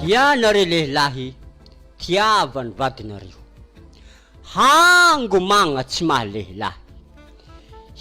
Ianareo lehilahy tiavany vadinareo. Hangomagna tsy mahalehilahy.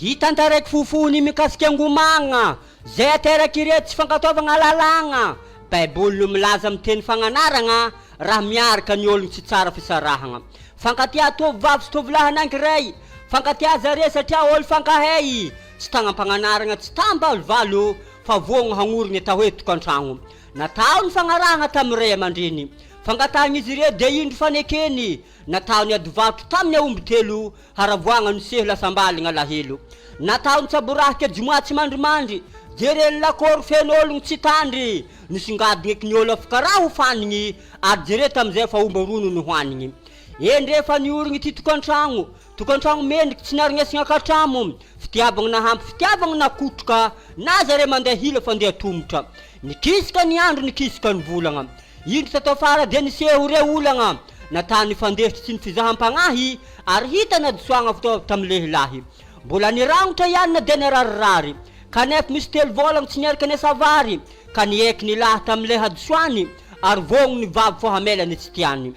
Hitantaraiky fofony mikasika angomagna, zay ateraky ireto tsy fankataovagna lalagna. Baiboly milaza miteny fagnanaragna raha miaraka ny ologno tsy tsara fisarahagna. Fankatia tovovavy sy tovolahy anankiray, fankatia zare satria olo fankahay, tsy tagnam-pagnanaragna tsy tambalovalo fa voagno hagnorigny atao hoe tokantragno. Natao ny fagnarahagna tamin'ny ray aman-dreny. Fangatahagnizy ireo de indro fanekeny, natao ny adivato tamin'ny aomby telo, haravoagna ny seho lasambaligna lahelo. Natao ny tsaborahika jimoatsy mandrimandry, jereny lakoro feno ologno tsy tandry, nisongadigny eky ny olo afaka raha ho fanigny, ary jere tamizay fa omba rono ny hoanigny. Endrefa niorigny ty tokantragno mendriky tsy narignesagna katramo, fitiavagna nahampy fitiavagna nakotroka, na zare mandeha hila fa andeha tomotra. Nikisaka ny andro nikisaka ny volagna, indro tatao fara de niseho re olagna, natao ny fandesitry sy ny fizaham-pagnahy, ary hita na disoagna fitaova tamin'ny lehilahy. Mbola niragnotra ianina de nirarirary, kanefa misy telo volagna tsy niaraka nesavary, ka nieky ny lahy tamin'le hadisoany, ary voagno ny vavy fo hamelany tsy tiany.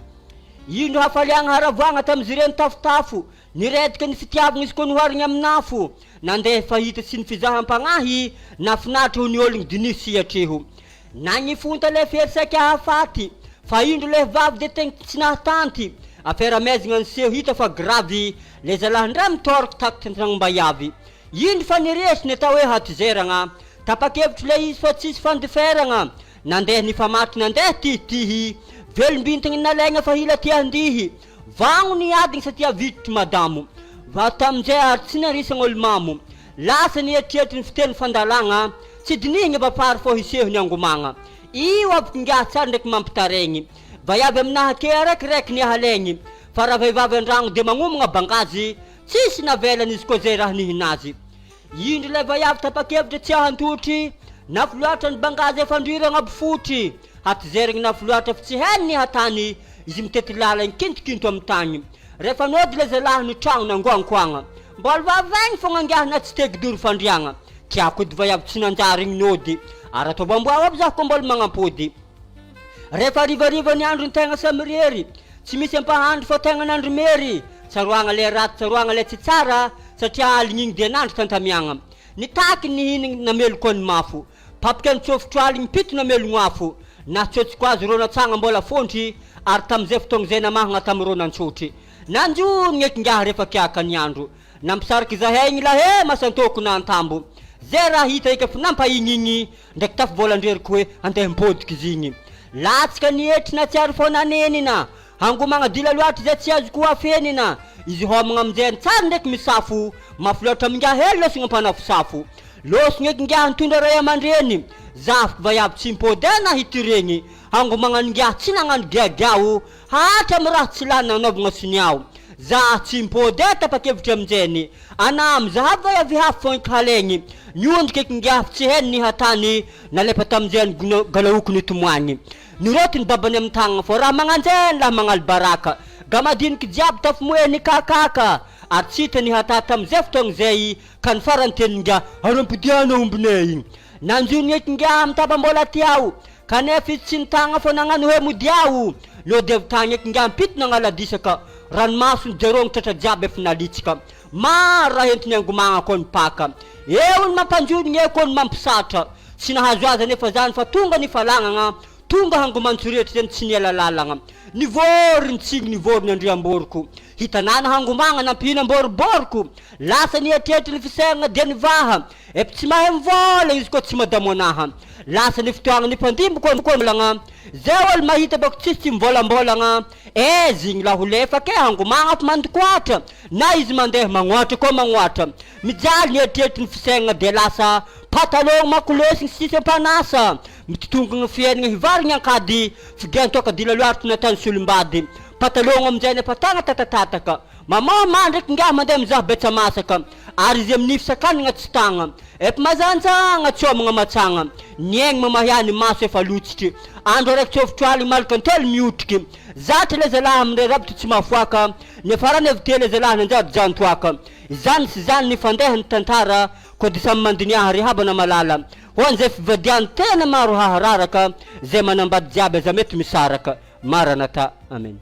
Indro hafaliagna haravoagna tamin'izy ireny tafotafo, niredika ny fitiavagna izy koa noharigny amin'afo, nandeha fahita sy ny fizaham-pagnahy, nafinatra ho ny ologno dinisy atreho. Nagnifonta le ferisaiky hafaty, fa indro le vavy de tegna tsy nahatanty, aferamezagna ny seho hita fa gravy, le zalahy ndray mitoraka taky tantragnom-bayavy. Indro fa niresiny atao hoe hatizeragna, tapakevitry le izy fa tsisy fandiferagna, nandeha nifamaty nandeha tihitihy, velombintagny nalaigna fa hila ty andihy, vagno ny adigny satria vitry madamo. Va tamin'izay ary tsy narisagna olo mamo, lasa nieritreritry ny fiteny fandalagna, tsy dinihigny bapary fô hiseho ny angomagna. Io afaky ngiahy tsara ndraiky mampitaregny, vaiavy aminahake araikiraiky ny ahalaigny, fa raha vehivavy andragno de magnomagna bangazy, tsisy navelany izy koa zay raha nihinazy. Indro le vaiavy tapakevitra tsy ahantotry, nafoloatra ny bangazy efandriragna abifotry, hatizeragny nafoloatra fa tsy hainy ny hatany, izy mitety lala kintokinto amin'ny tany. Rehefa nody le zalahy ny tragno nangoankoagna, mbola vavaigny fogna angiahy na tsy tegidory fandriagna, tiako edy vaiavy tsy nanjary igny nody, ary atao bamboa aby zah koa mbola magnampody. Rehefa rivariva ny andro ny tegna samirery, tsy misy ampahandro fa tegna nandro mery, tsaroagna le raty tsaroagna le tsy tsara, satria aligny igny de nandro tantamiagna. Nitaky nihinagny namelo koa ny mafo, papika ny tsofotro aligny pito namelo gn'afo, na tsotsiko azy rô natsagna mbola fontry, ary tamizay fotoagna zay namahagna tamin'rô nantsotry. Nanjonigny eky ngiahy rehefa kiaka ny andro, nampisariky zahay igny lahe masantoko na antambo, zay raha hita eka fa nampahignigny, ndraiky tafivolandreriko hoe andeha mpodiky izy igny. Latsika nietry na tsy ary fô nanenina, hangomagna dila loatra zay tsy azoko afenina, izy homagna aminjay tsara ndraiky misafo, mafoloatra amingiahy hely losogna ampanafosafo. Losogna eky ngiahy nitondra ray aman-dreny, zafiky vaiavy tsy mipody na hitiregny, hangomagna ngiahy tsy nagnano giagiao, hatra amy raha tsy lany nanaovagna siniao. Za tsy mipody tapakevitra aminjeny, anamy zahavy vaiavy hafa fô eky halaigny, niondriky eky ngiahy tsy hainy ny hatany, nalefa tamizay galaoko ny tomoagny. Niroty ny babany amin'ny tagnana fô raha magnanjay laha magnalo baraka, gamadiniky jiaby tafimoe ny kakaka, ary tsy hita ny hata tamizay fotoagna zay, ka ny farany teny ngiahy aram-podiana ombinay igny. Nanjony eky ngiahy mitaba mbola tiao, kanefa izy tsy nitagna fô nagnano hoe modiao, lode avy tagny eky ngiahy mpito nagnaladisaka, ranomasony jerogny tratra jiaby efa nalitsika. Maro raha entiny angomagna koa ny paka, eo ny mampanjonigny eo koa ny mampisatra, tsy nahazo azy nefa zany fa tonga ny falagnagna, tonga hangomantsoretra zany tsy niala lalagna. Nivory ny tsigi nivory ny andriamboriko, hitanana hangomagna nampihinam-boriboriko, lasa nietretry ny fisaigna de nivaha, epi tsy mahay mivola izy koa tsy madamo anaha. Lasa ny fotoagna ny mpandimbo koa volagna, zay olo mahita bako tsisy tsy mivolambolagna, zigny la ho lefake hangomagna fa mandokoatra, na izy mandeha magnoatra koa magnoatra. Mijaly nietretry ny fisaigna de lasa patalogna makolosiny sisy ampanasa, mitotongogna fiainagna hivarigny ankady, figantoka dila loaritra natany solombady. Patalogna aminjay nefa tagna tatatataka, mamama ndraiky ngiahy mandeha mizaha betsa masaka, ary izy amin'ny fisakanagna tsy tagna, epi mazanjagna tsy homagna matsagna, niaigny mamahany maso efa lotsitry, andro araiky tsofotro aligny malaka antelo miotriky, zatra le zalahy amindray rabitry tsy mafoaka, nefa rany avy telo le zalahy nanjary jantoaka. Zany sy zany nifandeha ny tantara, koa de samy mandiniaha rehabana malala ho an'izay fivadiany tena maro hahararaka zay manambady jiaby aza mety misaraka maranata amen.